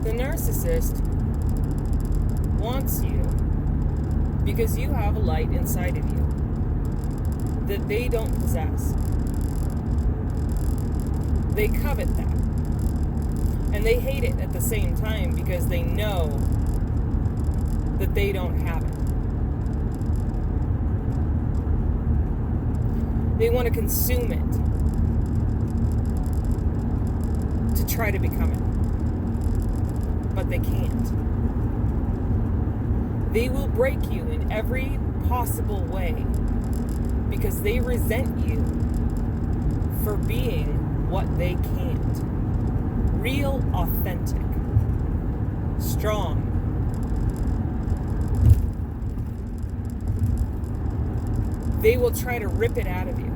The narcissist wants you because you have a light inside of you that they don't possess. They covet that. And they hate it at the same time because they know that they don't have it. They want to consume it to try to become it. But they can't. They will break you in every possible way because they resent you for being what they can't. Real, authentic, strong. They will try to rip it out of you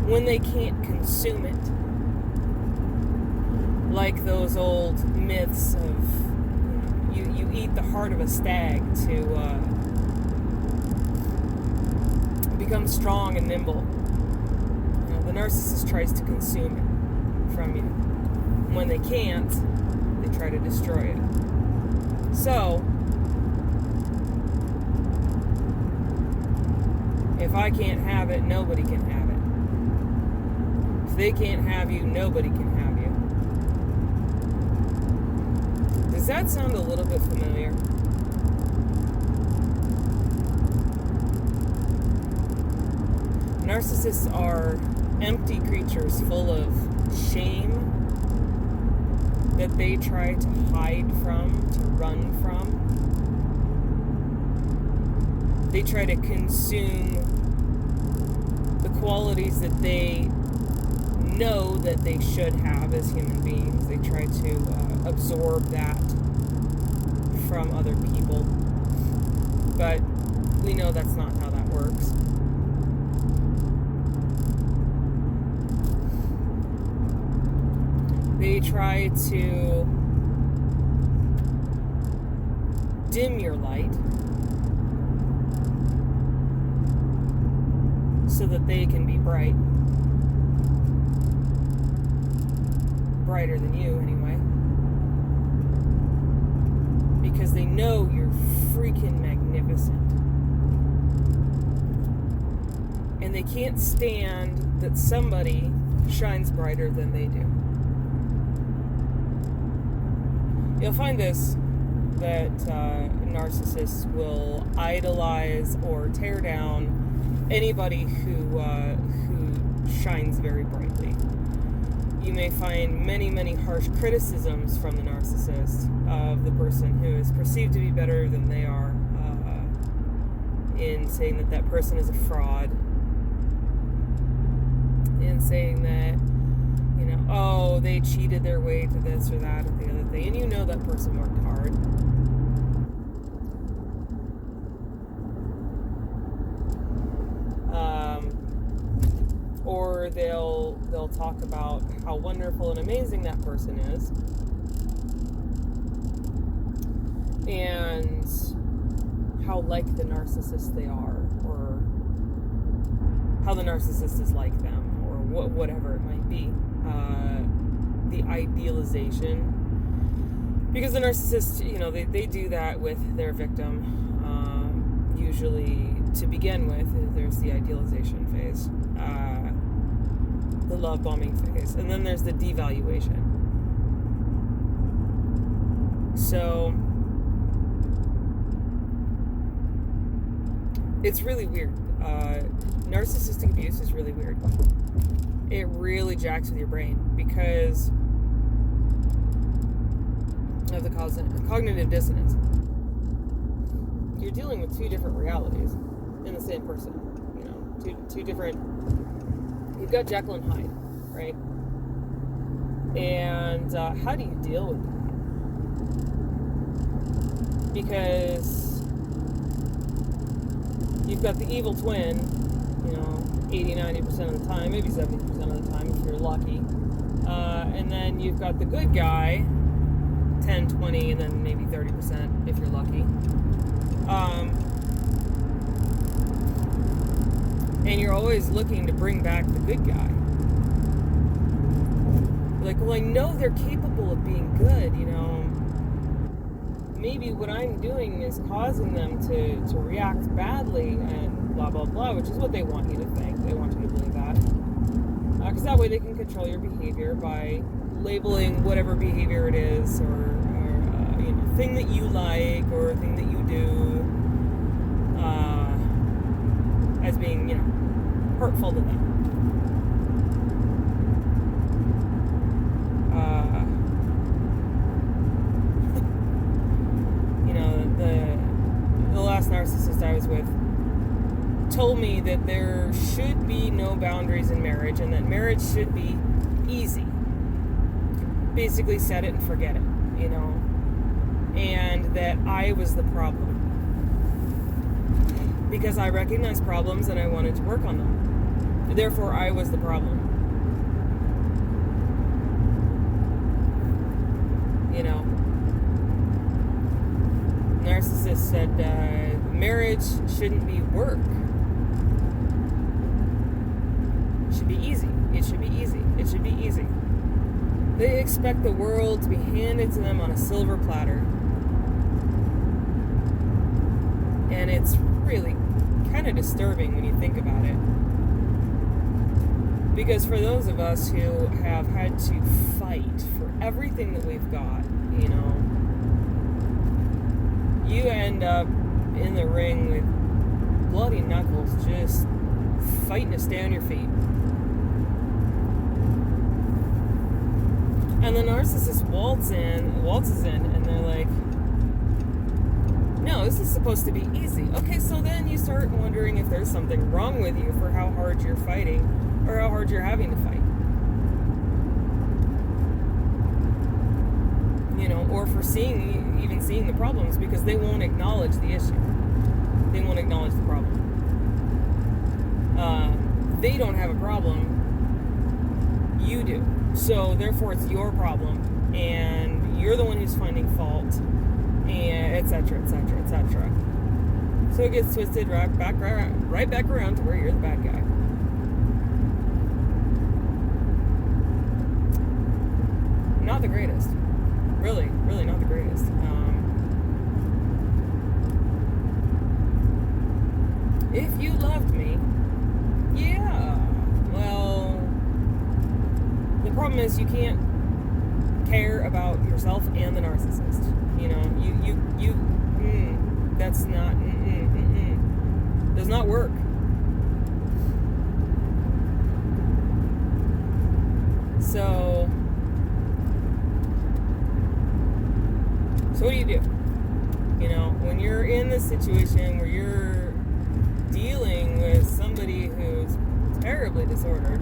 when they can't consume it. Like those old myths of you eat the heart of a stag to become strong and nimble. The narcissist tries to consume it from you. When they can't, they try to destroy it. So, if I can't have it, nobody can have it. If they can't have you, nobody can have you. Does that sound a little bit familiar? Narcissists are empty creatures full of shame that they try to hide from, to run from. They try to consume the qualities that they know that they should have as human beings. They try to absorb that from other people. But we know that's not how that works. They try to dim your light so that they can be bright. Brighter than you, anyway. Because they know you're freaking magnificent. And they can't stand that somebody shines brighter than they do. You'll find this, that narcissists will idolize or tear down anybody who shines very brightly. You may find many, many harsh criticisms from the narcissist of the person who is perceived to be better than they are, in saying that that person is a fraud, in saying that, oh, they cheated their way to this or that or the other thing, and you know that person worked hard. Or they'll talk about how wonderful and amazing that person is, and how like the narcissist they are, or how the narcissist is like them, or whatever it might be. The idealization, because the narcissist, they do that with their victim. Usually, to begin with, there's the idealization phase, the love bombing phase, and then there's the devaluation. So it's really weird. Narcissistic abuse is really weird. It really jacks with your brain because of the cognitive dissonance. You're dealing with two different realities in the same person. Two different. You've got Jekyll and Hyde, right? And how do you deal with that? Because you've got the evil twin, 80-90% of the time, maybe 70% of the time if you're lucky. And then you've got the good guy, 10-20, and then maybe 30% if you're lucky. And you're always looking to bring back the good guy. You're like, well, I know they're capable of being good, maybe what I'm doing is causing them to react badly and blah, blah, blah, which is what they want you to think. They want you to believe that. Because that way they can control your behavior by labeling whatever behavior it is, or thing that you like or thing that you do as being, hurtful to them. The last narcissist I was with told me that there should be no boundaries in marriage and that marriage should be easy. Basically, set it and forget it, and that I was the problem. Because I recognized problems and I wanted to work on them. Therefore, I was the problem. Narcissist said marriage shouldn't be work. It should be easy. It should be easy. It should be easy. They expect the world to be handed to them on a silver platter. And it's really kind of disturbing when you think about it. Because for those of us who have had to fight for everything that we've got, you end up in the ring with bloody knuckles, just fighting to stay on your feet. And the narcissist waltzes in, and they're like, no, this is supposed to be easy. Okay, so then you start wondering if there's something wrong with you for how hard you're fighting, or how hard you're having to fight. Or for even seeing the problems, because they won't acknowledge the issue. They won't acknowledge the problem. They don't have a problem. You do. So therefore it's your problem, and you're the one who's finding fault, and etc., etc., etc. So it gets twisted right back around to where you're the bad guy. Not the greatest. Really, really not the greatest. If you loved me, yeah, well, the problem is you can't care about yourself and the narcissist. That's not, does not work. So what do you do? When you're in this situation where you're dealing with somebody who's terribly disordered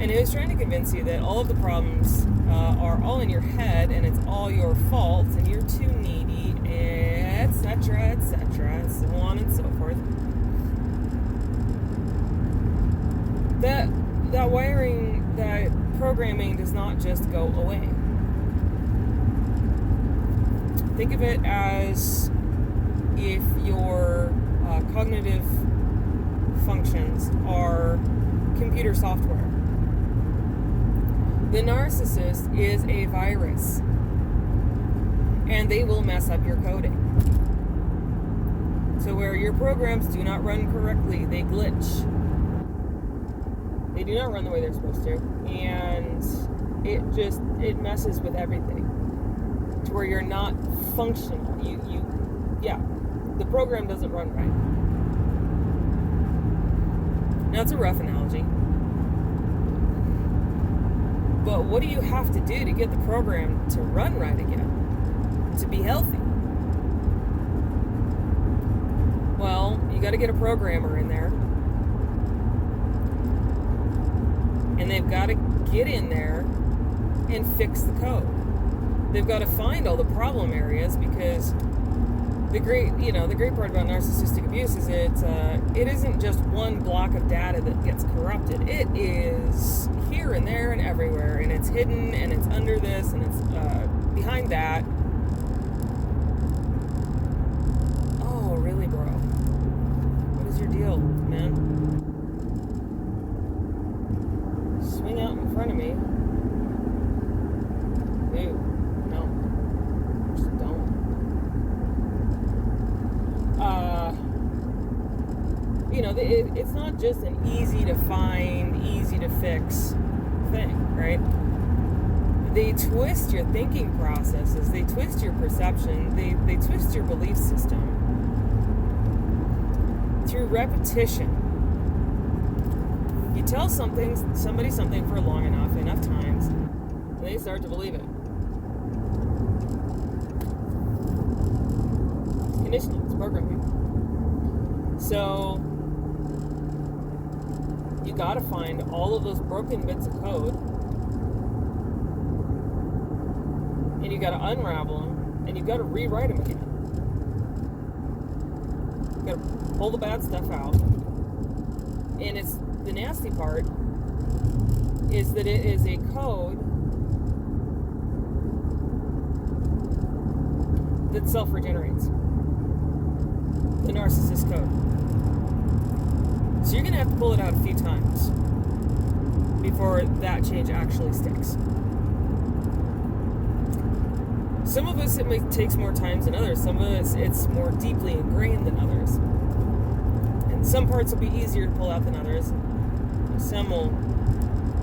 and who's trying to convince you that all of the problems are all in your head and it's all your fault and you're too needy, etc., etc., so on and so forth. That wiring, that programming does not just go away. Think of it as if your cognitive functions are computer software. The narcissist is a virus, and they will mess up your coding. So where your programs do not run correctly, they glitch. They do not run the way they're supposed to, and it messes with everything to where you're not functional. The program doesn't run right. Now, it's a rough analogy, but what do you have to do to get the program to run right again, to be healthy? Well, you got to get a programmer in there, and they've got to get in there and fix the code. They've got to find all the problem areas, because the great part about narcissistic abuse is it isn't just one block of data that gets corrupted. It is here and there and everywhere, and it's hidden, and it's under this, and it's behind that. Oh, really, bro? What is your deal, man? Swing not just an easy to find, easy to fix thing, right? They twist your thinking processes, they twist your perception, they twist your belief system through repetition. You tell somebody something for long enough times, and they start to believe it. It's conditioning, it's programming. So you gotta find all of those broken bits of code, and you gotta unravel them, and you gotta rewrite them again. You gotta pull the bad stuff out. And it's the nasty part is that it is a code that self-regenerates. The narcissist code. So you're going to have to pull it out a few times before that change actually sticks. Some of us, it takes more times than others. Some of us, it's more deeply ingrained than others. And some parts will be easier to pull out than others. Some will,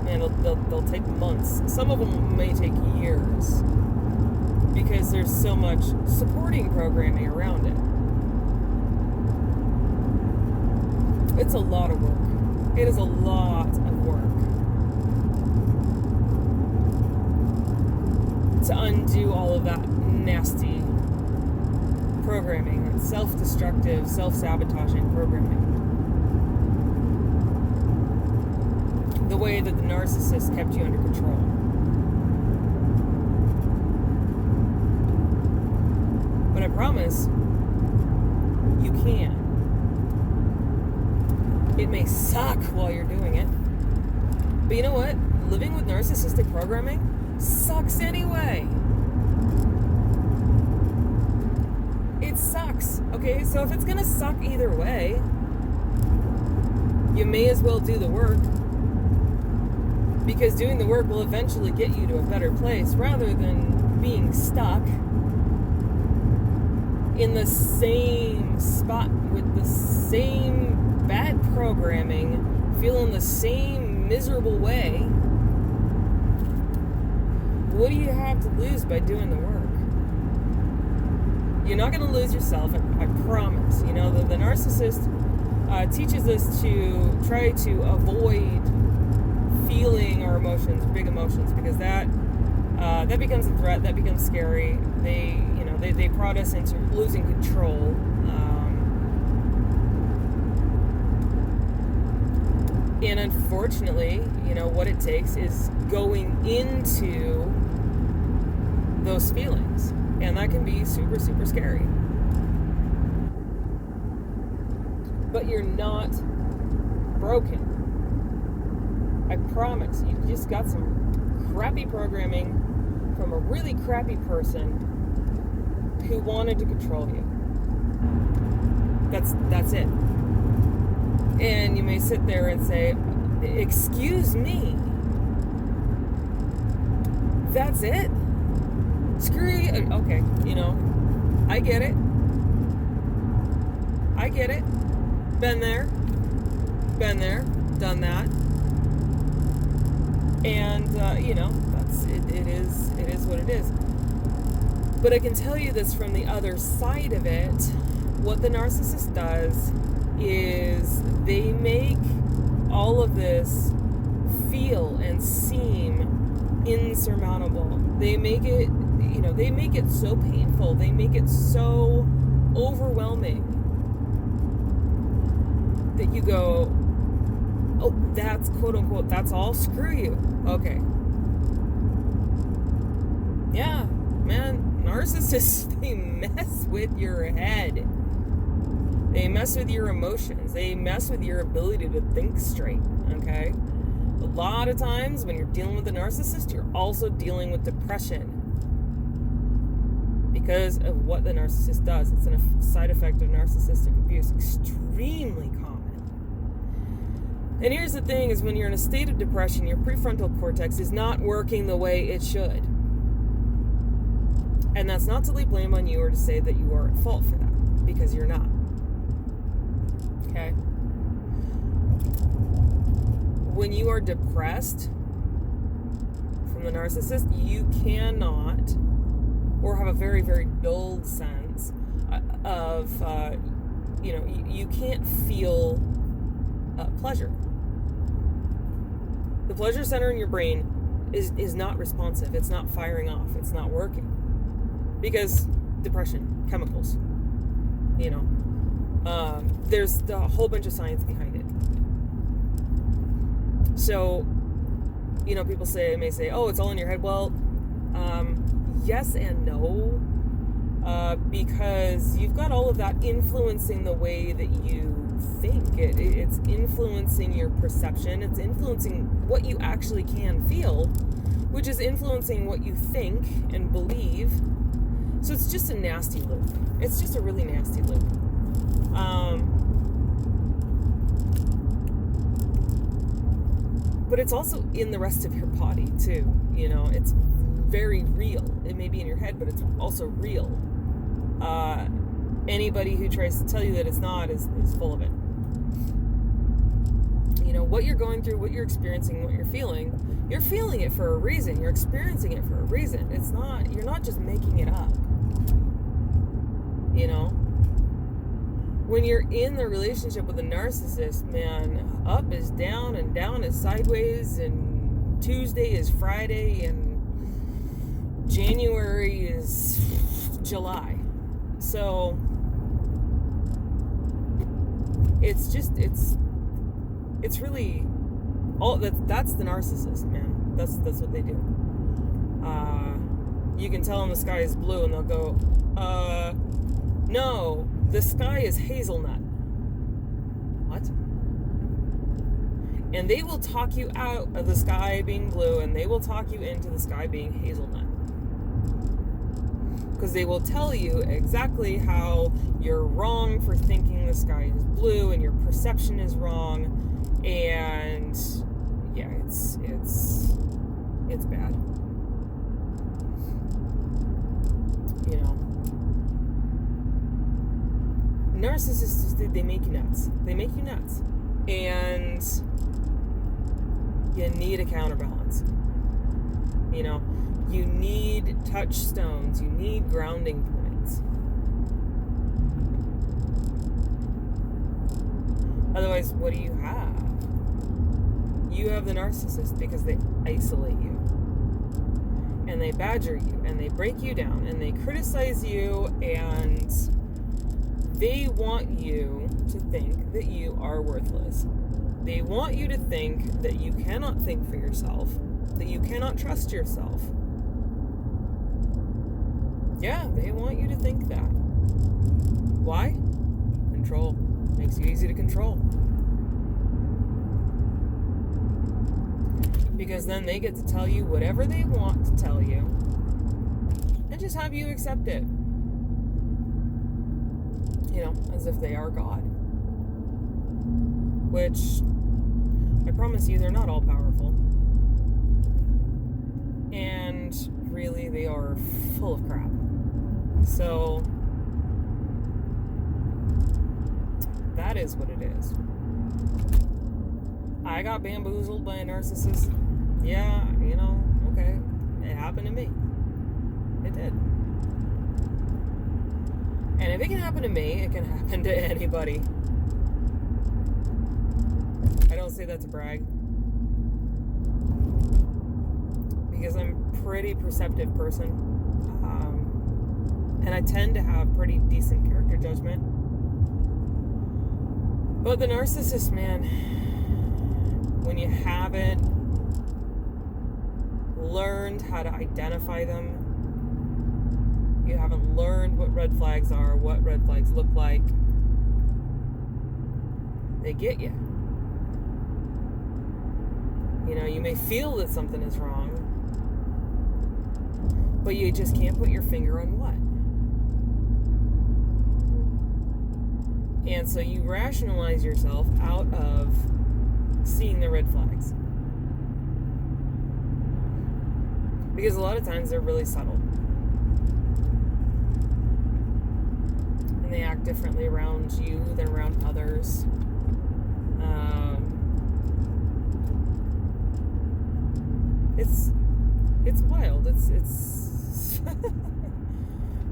they'll take months. Some of them may take years because there's so much supporting programming around it. It's a lot of work. It is a lot of work to undo all of that nasty programming, self-destructive, self-sabotaging programming. The way that the narcissist kept you under control. But I promise, you can. It may suck while you're doing it. But you know what? Living with narcissistic programming sucks anyway. It sucks. Okay, so if it's gonna suck either way, you may as well do the work. Because doing the work will eventually get you to a better place rather than being stuck in the same spot with the same bad programming, feeling the same miserable way. What do you have to lose by doing the work? You're not going to lose yourself, I promise. You know, the narcissist teaches us to try to avoid feeling our emotions, big emotions, because that becomes a threat, that becomes scary. They prod us into losing control. And unfortunately, what it takes is going into those feelings. And that can be super, super scary. But you're not broken. I promise. You just got some crappy programming from a really crappy person who wanted to control you. That's it. And you may sit there and say, excuse me. That's it? Screw you. Okay, I get it. Been there, done that. And, that's it. It is what it is. But I can tell you this from the other side of it. What the narcissist does is they make all of this feel and seem insurmountable. They make it, they make it so painful. They make it so overwhelming that you go, oh, that's quote unquote, that's all? Screw you. Okay. Yeah, man, narcissists, they mess with your head. They mess with your emotions. They mess with your ability to think straight, okay? A lot of times when you're dealing with a narcissist, you're also dealing with depression because of what the narcissist does. It's a side effect of narcissistic abuse, extremely common. And here's the thing is when you're in a state of depression, your prefrontal cortex is not working the way it should. And that's not to lay blame on you or to say that you are at fault for that, because you're not. Okay? when you are depressed from the narcissist, you cannot, or have a very, very dulled sense of, you can't feel pleasure. The pleasure center in your brain is not responsive. It's not firing off. It's not working. Because depression, chemicals, there's a whole bunch of science behind it. So, people may say, oh, it's all in your head. Well, yes and no, because you've got all of that influencing the way that you think. It's influencing your perception. It's influencing what you actually can feel, which is influencing what you think and believe. So it's just a nasty loop. It's just a really nasty loop. But it's also in the rest of your body too. It's very real. It may be in your head, but it's also real. Anybody who tries to tell you that it's not is full of it. What you're going through, what you're experiencing, what you're feeling it for a reason. You're experiencing it for a reason. You're not just making it up. When you're in the relationship with a narcissist, man, up is down and down is sideways, and Tuesday is Friday and January is July. So it's really all that's the narcissist, man. That's what they do. You can tell them the sky is blue and they'll go, no, the sky is hazelnut. What? And they will talk you out of the sky being blue, and they will talk you into the sky being hazelnut. Because they will tell you exactly how you're wrong for thinking the sky is blue and your perception is wrong. And yeah, it's bad. Narcissists, they make you nuts. And you need a counterbalance. You need touchstones. You need grounding points. Otherwise, what do you have? You have the narcissist because they isolate you. And they badger you. And they break you down. And they criticize you. And they want you to think that you are worthless. They want you to think that you cannot think for yourself, that you cannot trust yourself. Yeah, they want you to think that. Why? Control. Makes you easy to control. Because then they get to tell you whatever they want to tell you and just have you accept it. As if they are God. Which, I promise you, they're not all powerful. And really, they are full of crap. So, that is what it is. I got bamboozled by a narcissist. Yeah, okay. It happened to me. It did. And if it can happen to me, it can happen to anybody. I don't say that to brag. Because I'm a pretty perceptive person. And I tend to have pretty decent character judgment. But the narcissist, man, when you haven't learned how to identify them, you haven't learned what red flags are, what red flags look like, they get you. You may feel that something is wrong, but you just can't put your finger on what. And so you rationalize yourself out of seeing the red flags. Because a lot of times they're really subtle. And they act differently around you than around others. It's wild. It's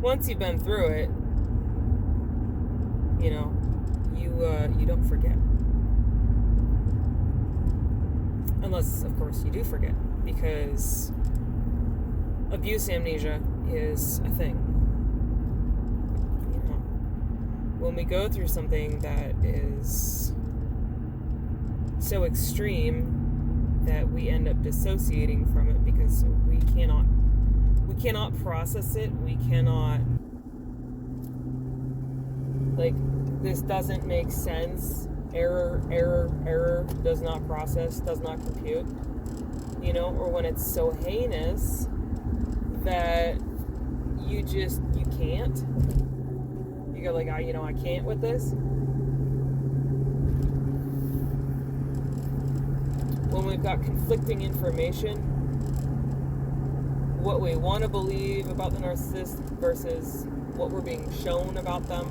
once you've been through it, you know, you don't forget. Unless, of course, you do forget, because abuse amnesia is a thing. You know, when we go through something that is so extreme that we end up dissociating from it because we cannot process it. We cannot, like, this doesn't make sense. Error does not process, does not compute. You know, or when it's so heinous that you can't. You go like, I can't with this. When we've got conflicting information, what we want to believe about the narcissist versus what we're being shown about them,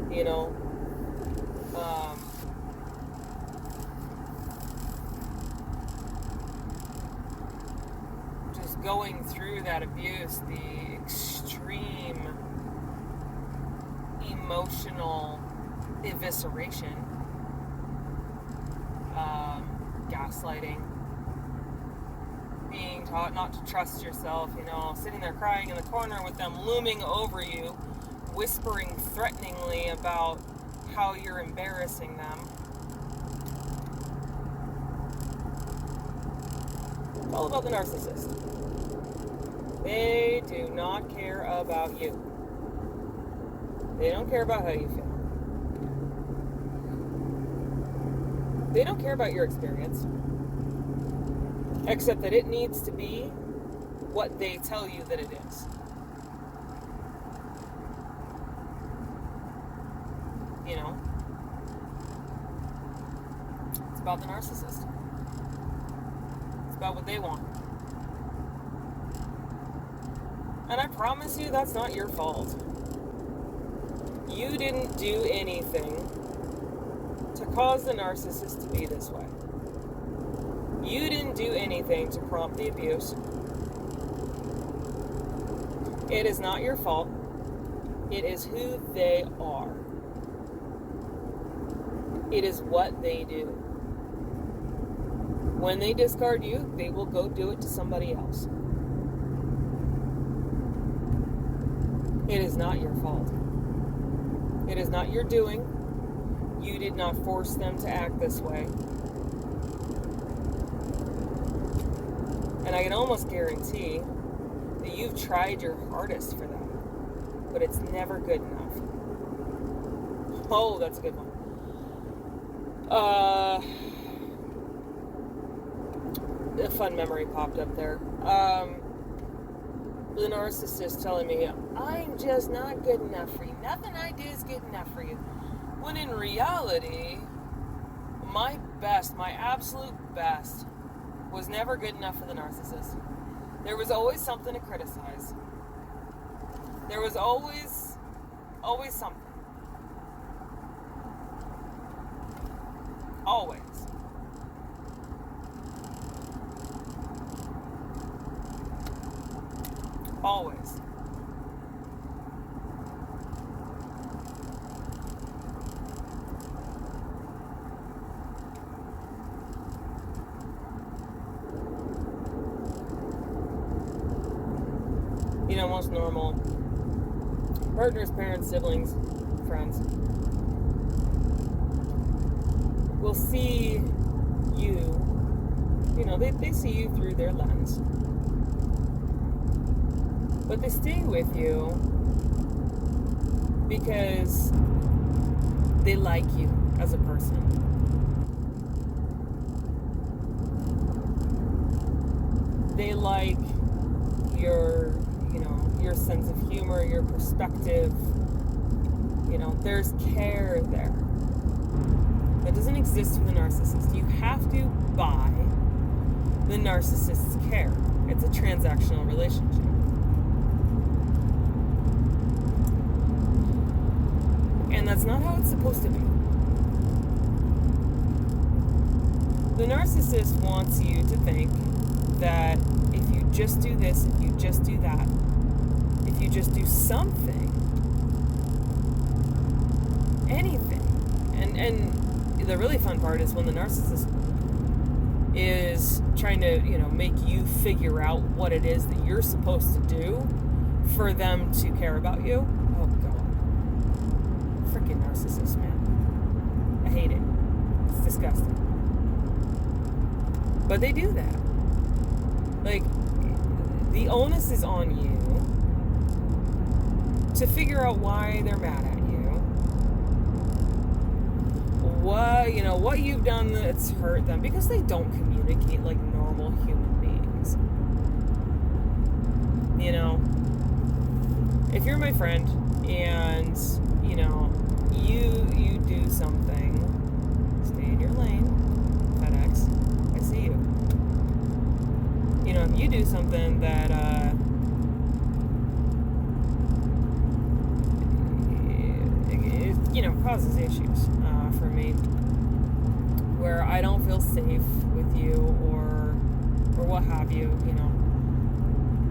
you know, just going through that abuse, the extreme emotional evisceration, gaslighting, being taught not to trust yourself, you know, sitting there crying in the corner with them looming over you, whispering threateningly about how you're embarrassing them. It's all about the narcissist. They do not care about you. They don't care about how you feel. They don't care about your experience, except that it needs to be what they tell you that it is. You know? It's about the narcissist. It's about what they want. And I promise you, that's not your fault. You didn't do anything to cause the narcissist to be this way. You didn't do anything to prompt the abuse. It is not your fault. It is who they are. It is what they do. When they discard you, they will go do it to somebody else. It is not your fault. It is not your doing. You did not force them to act this way. And I can almost guarantee that you've tried your hardest for them, but it's never good enough. Oh, that's a good one. A fun memory popped up there. The narcissist telling me, I'm just not good enough for you. Nothing I do is good enough for you. When in reality, my best, my absolute best, was never good enough for the narcissist. There was always something to criticize. There was always something. Always. Always. You know, most normal partners, parents, siblings, friends will see you, you know, they see you through their lens. But they stay with you because they like you as a person. They like your, you know, your sense of humor, your perspective. You know, there's care there. That doesn't exist with a narcissist. You have to buy the narcissist's care. It's a transactional relationship. And that's not how it's supposed to be. The narcissist narcissist wants you to think that if you just do this, if you just do that, if you just do something, anything, and the really fun part is when the narcissist is trying to, make you figure out what it is that you're supposed to do for them to care about you. Oh, God. Freaking narcissist, man. I hate it. It's disgusting. But they do that. Like, the onus is on you to figure out why they're mad at you. What you've done that's hurt them, because they don't communicate like normal human beings. If you're my friend and, you do something, stay in your lane, FedEx, I see you. If you do something that, causes issues for me, where I don't feel safe with you or what have you,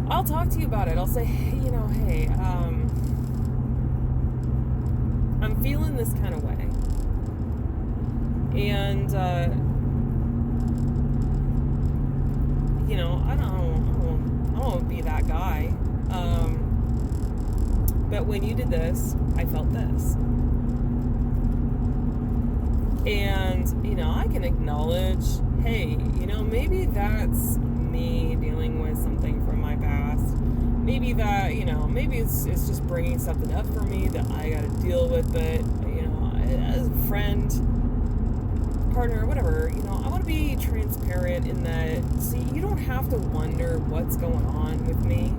I'll talk to you about it. I'll say, hey, I'm feeling this kind of way. And, I don't want to be that guy. But when you did this, I felt this. And, I can acknowledge, hey, maybe that's me dealing with something from my past. Maybe that, maybe it's just bringing something up for me that I got to deal with. But, as a friend, partner, whatever, I want to be transparent in that, see, you don't have to wonder what's going on with me.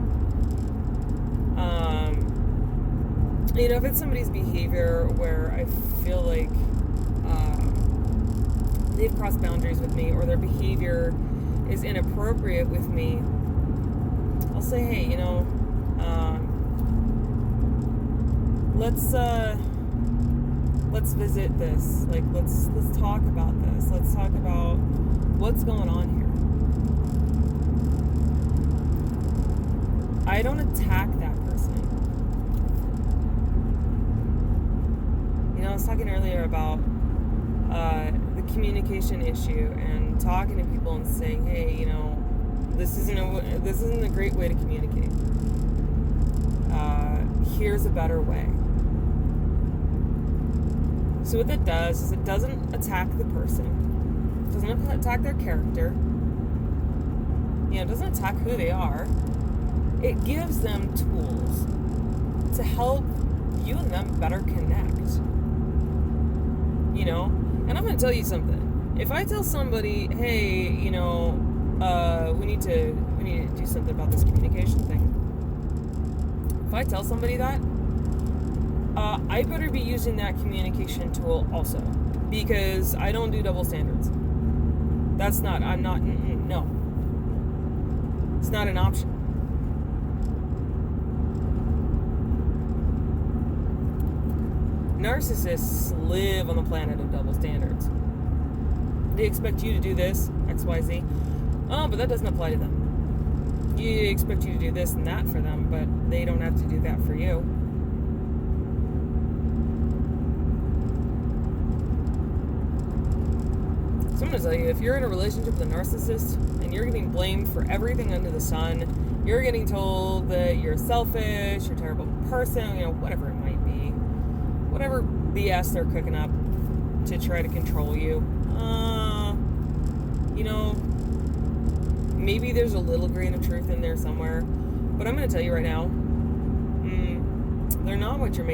If it's somebody's behavior where I feel like they've crossed boundaries with me, or their behavior is inappropriate with me, I'll say, hey, let's visit this. Like, let's talk about this. Let's talk about what's going on here. I don't attack that person. I was talking earlier about the communication issue and talking to people and saying, hey, this isn't a great way to communicate. Here's a better way. So what that does is it doesn't attack the person. It doesn't attack their character. It doesn't attack who they are. It gives them tools to help you and them better connect. And I'm going to tell you something. If I tell somebody, hey, we need to do something about this communication thing. If I tell somebody that, I better be using that communication tool also, because I don't do double standards. No. It's not an option. Narcissists live on the planet of double standards. They expect you to do this, X, Y, Z. Oh, but that doesn't apply to them. You expect you to do this and that for them, but they don't have to do that for you. So I'm going to tell you, if you're in a relationship with a narcissist and you're getting blamed for everything under the sun, you're getting told that you're selfish, you're a terrible person, whatever it might be, whatever BS they're cooking up to try to control you, maybe there's a little grain of truth in there somewhere, but I'm going to tell you right now, they're not what you're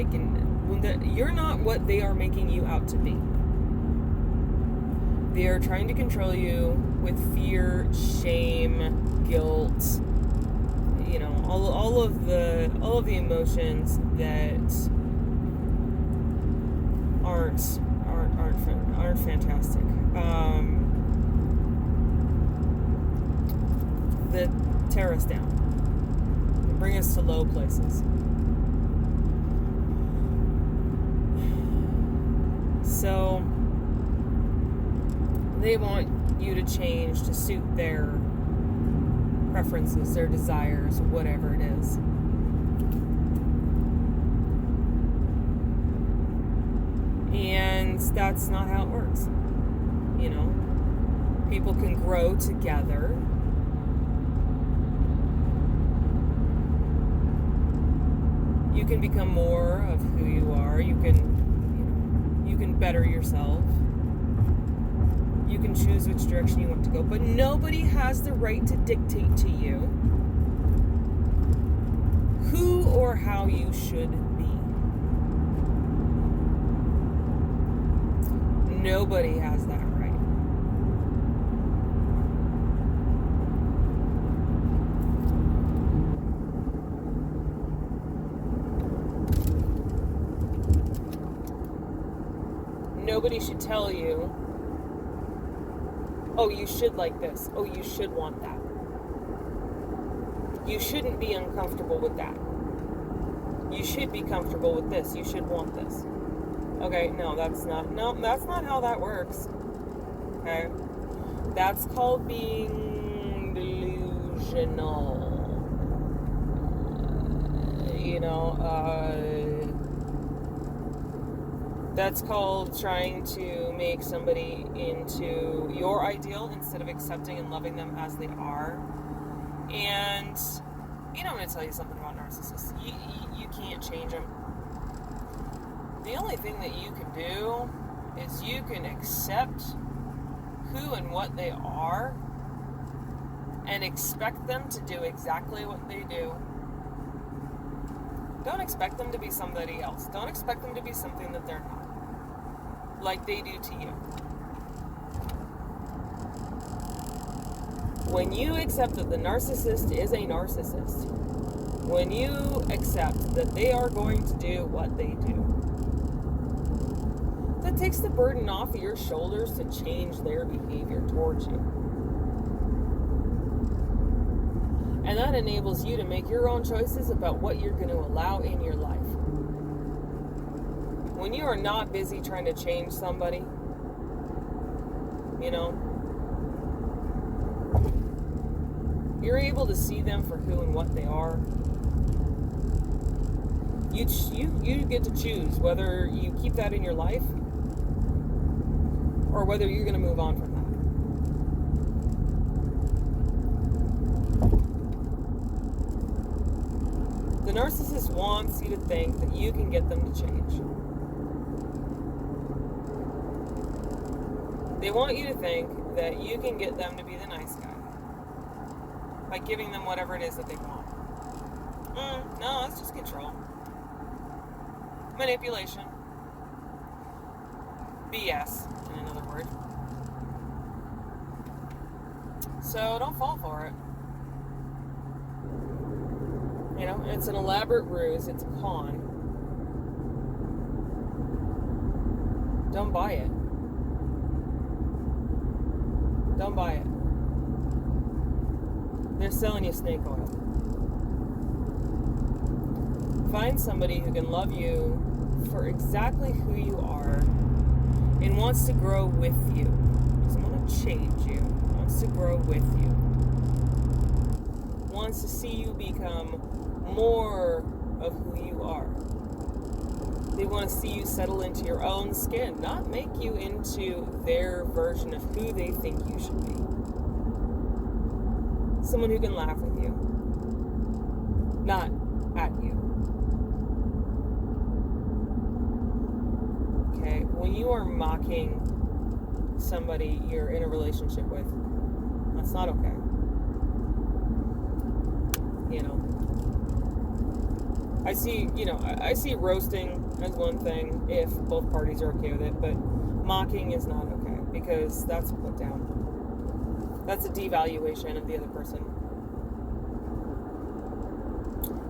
not what they are making you out to be. They are trying to control you with fear, shame, guilt, all of the emotions that aren't fantastic. That tear us down and bring us to low places. So They want you to change to suit their preferences, their desires, whatever it is. And that's not how it works. You know, people can grow together. You can become more of who you are. You can better yourself. You can choose which direction you want to go, but nobody has the right to dictate to you who or how you should be. Nobody has that right. Nobody should tell you, oh, you should like this. Oh, you should want that. You shouldn't be uncomfortable with that. You should be comfortable with this. You should want this. Okay, no, that's not how that works. Okay? That's called being delusional. That's called trying to make somebody into your ideal instead of accepting and loving them as they are. And, I'm going to tell you something about narcissists. You can't change them. The only thing that you can do is you can accept who and what they are and expect them to do exactly what they do. Don't expect them to be somebody else. Don't expect them to be something that they're not, like they do to you. When you accept that the narcissist is a narcissist, when you accept that they are going to do what they do, that takes the burden off of your shoulders to change their behavior towards you. And that enables you to make your own choices about what you're going to allow in your life. When you are not busy trying to change somebody, you're able to see them for who and what they are. You get to choose whether you keep that in your life or whether you're going to move on from that. The narcissist wants you to think that you can get them to change. They want you to think that you can get them to be the nice guy by giving them whatever it is that they want. No, that's just control. Manipulation. BS, in another word. So don't fall for it. It's an elaborate ruse. It's a con. Don't buy it. Don't buy it. They're selling you snake oil. Find somebody who can love you for exactly who you are and wants to grow with you. Doesn't want to change you. Wants to grow with you. Wants to see you become more of who you are. They want to see you settle into your own skin, not make you into their version of who they think you should be. Someone who can laugh with you, not at you. Okay, when you are mocking somebody you're in a relationship with, that's not okay. I see roasting as one thing if both parties are okay with it, but mocking is not okay because that's a put down. That's a devaluation of the other person.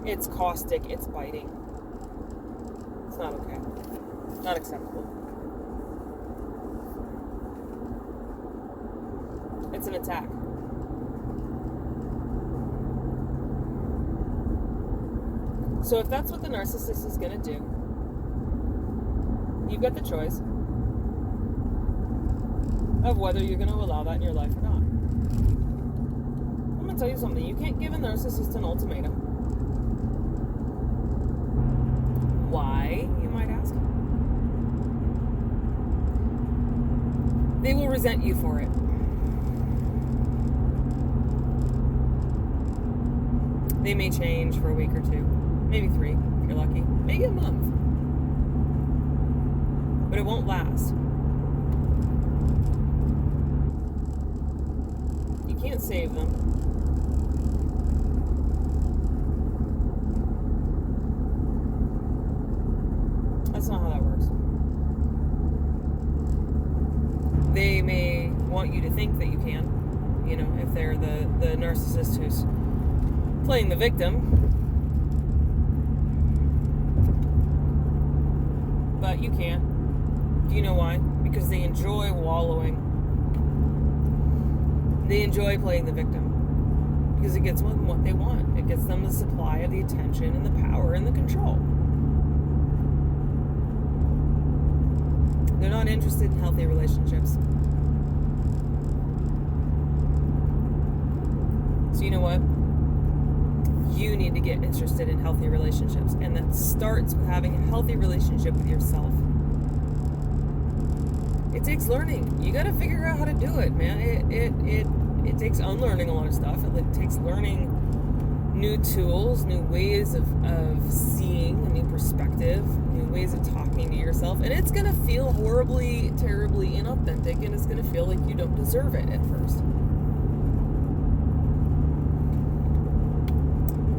It's caustic, it's biting. It's not okay. Not acceptable. It's an attack. So if that's what the narcissist is going to do, you've got the choice of whether you're going to allow that in your life or not. I'm going to tell you something. You can't give a narcissist an ultimatum. Why, you might ask? They will resent you for it. They may change for a week or two, maybe 3 if you're lucky, maybe a month. But it won't last. You can't save them. That's not how that works. They may want you to think that you can, if they're the narcissist who's playing the victim. But you can't. Do you know why? Because they enjoy wallowing. They enjoy playing the victim. Because it gets them what they want. It gets them the supply of the attention and the power and the control. They're not interested in healthy relationships. So you know what? You need to get interested in healthy relationships. And that starts with having a healthy relationship with yourself. It takes learning. You got to figure out how to do it, man. It takes unlearning a lot of stuff. It takes learning new tools, new ways of seeing, a new perspective, new ways of talking to yourself. And it's going to feel horribly, terribly inauthentic, and it's going to feel like you don't deserve it at first.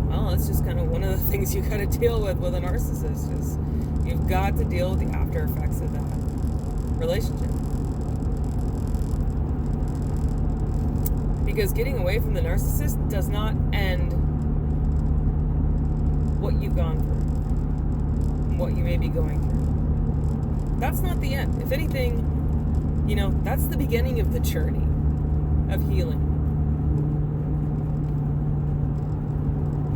Well, it's just kind of one of the things you got to deal with a narcissist is you've got to deal with the after effects of that relationship. Because getting away from the narcissist does not end what you've gone through, what you may be going through. That's not the end. If anything, that's the beginning of the journey of healing.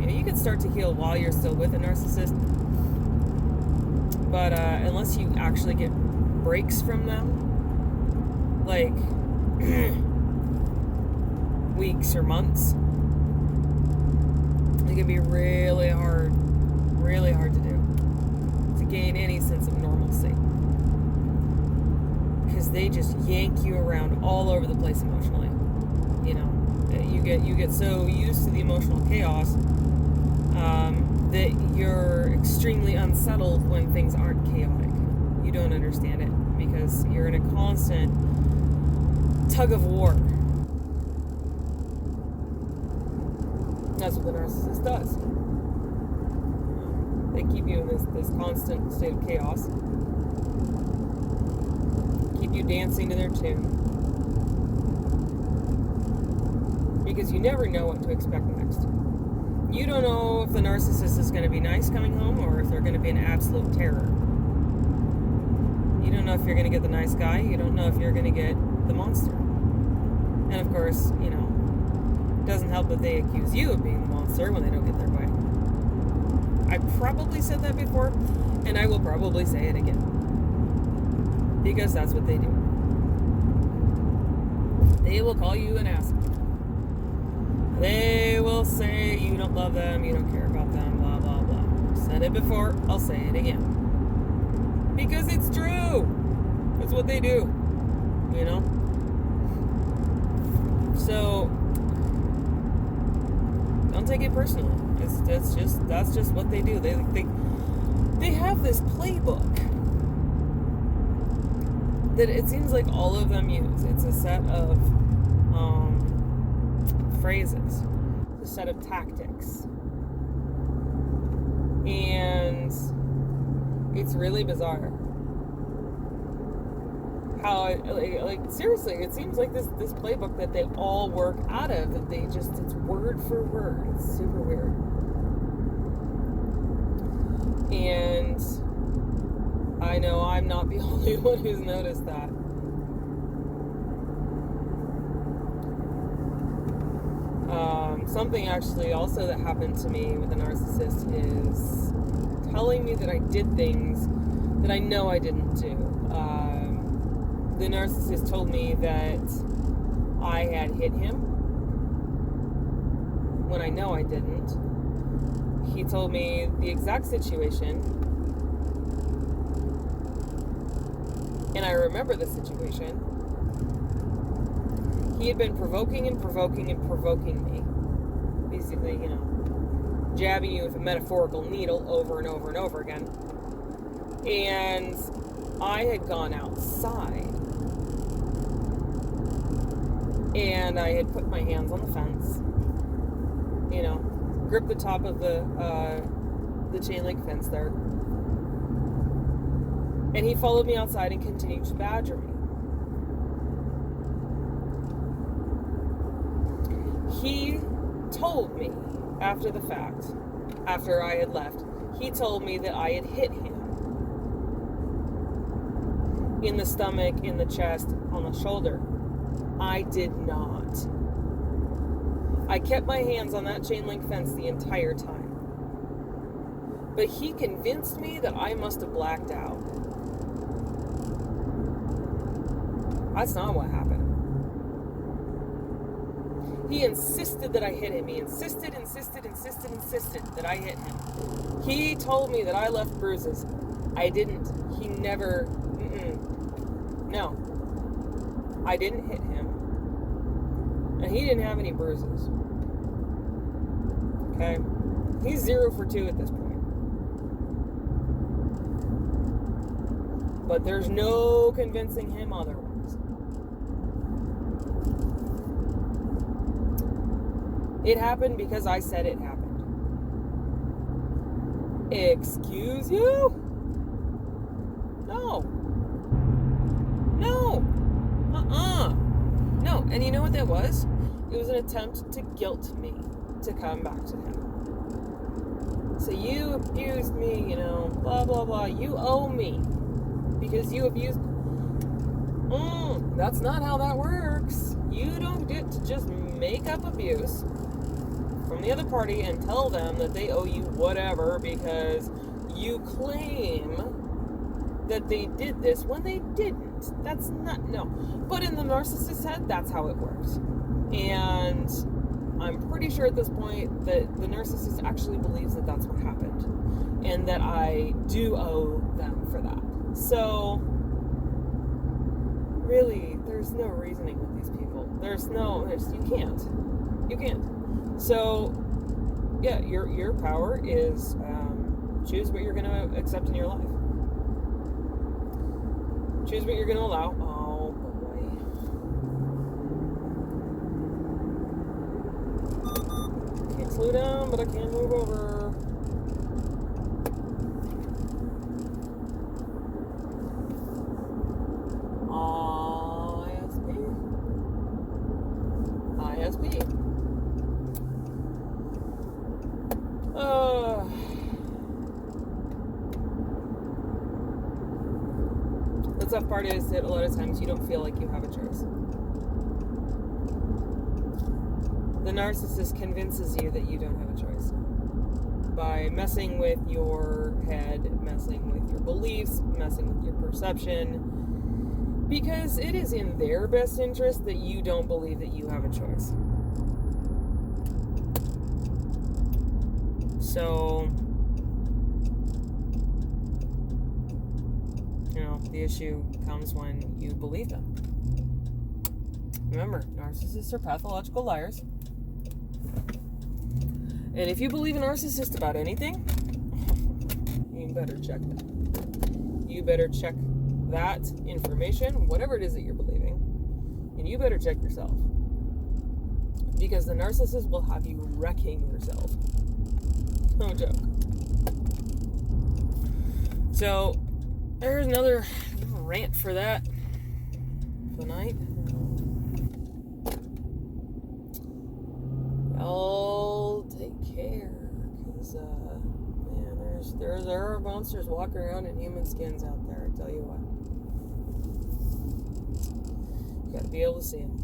You can start to heal while you're still with a narcissist, but unless you actually get breaks from them, like weeks or months, it can be really hard to do to gain any sense of normalcy, because they just yank you around all over the place emotionally. You get so used to the emotional chaos that you're extremely unsettled when things aren't chaotic. You don't understand it because you're in a constant tug of war. That's what the narcissist does. They keep you in this constant state of chaos. Keep you dancing to their tune. Because you never know what to expect next. You don't know if the narcissist is going to be nice coming home or if they're going to be an absolute terror. You don't know if you're going to get the nice guy. You don't know if you're going to get the monster. And of course, it doesn't help that they accuse you of being the monster when they don't get their way. I probably said that before, and I will probably say it again. Because that's what they do. They will call you an asshole. They will say you don't love them, you don't care about them, blah, blah, blah. I've said it before, I'll say it again. Because it's true. That's what they do. So, don't take it personally. That's just what they do. They have this playbook that it seems like all of them use. It's a set of phrases, a set of tactics, and it's really bizarre how seriously, it seems like this playbook that they all work out of, that it's word for word. It's super weird. And I know I'm not the only one who's noticed that. Something actually also that happened to me with a narcissist is telling me that I did things that I know I didn't do. the narcissist told me that I had hit him when I know I didn't. He told me the exact situation, and I remember the situation. He had been provoking me. Basically, jabbing you with a metaphorical needle over and over and over again. And I had gone outside. And I had put my hands on the fence. Gripped the top of the chain link fence there. And he followed me outside and continued to badger me. He told me after the fact, after I had left, he told me that I had hit him in the stomach, in the chest, on the shoulder. I did not. I kept my hands on that chain link fence the entire time. But he convinced me that I must have blacked out. That's not what happened. He insisted that I hit him. He insisted that I hit him. He told me that I left bruises. I didn't. He never... No. I didn't hit him. And he didn't have any bruises. Okay? He's 0 for 2 at this point. But there's no convincing him otherwise. It happened because I said it happened. Excuse you? No. No. And you know what that was? It was an attempt to guilt me to come back to him. So you abused me, blah, blah, blah. You owe me because you abused me. That's not how that works. You don't get to just make up abuse from the other party and tell them that they owe you whatever because you claim that they did this when they didn't. That's not, no. But in the narcissist's head, that's how it works. And I'm pretty sure at this point that the narcissist actually believes that that's what happened and that I do owe them for that. So, really, there's no reasoning with these people. You can't. So, yeah, your power is choose what you're going to accept in your life. Choose what you're going to allow. Oh, boy. Can't slow down, but I can move over. ISP. The tough part is that a lot of times you don't feel like you have a choice. The narcissist convinces you that you don't have a choice by messing with your head, messing with your beliefs, messing with your perception, because it is in their best interest that you don't believe that you have a choice. So, the issue comes when you believe them. Remember, narcissists are pathological liars. And if you believe a narcissist about anything, you better check that. You better check that information, whatever it is that you're believing, and you better check yourself. Because the narcissist will have you wrecking yourself. No joke. So, there's another rant for that tonight. Y'all take care, because, man, there are monsters walking around in human skins out there, I tell you what. You gotta be able to see them.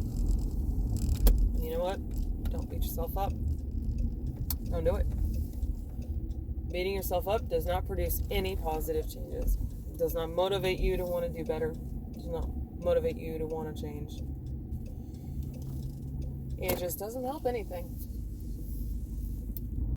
And you know what? Don't beat yourself up. Don't do it. Beating yourself up does not produce any positive changes. It does not motivate you to want to do better. It does not. motivate you to want to change. It just doesn't help anything.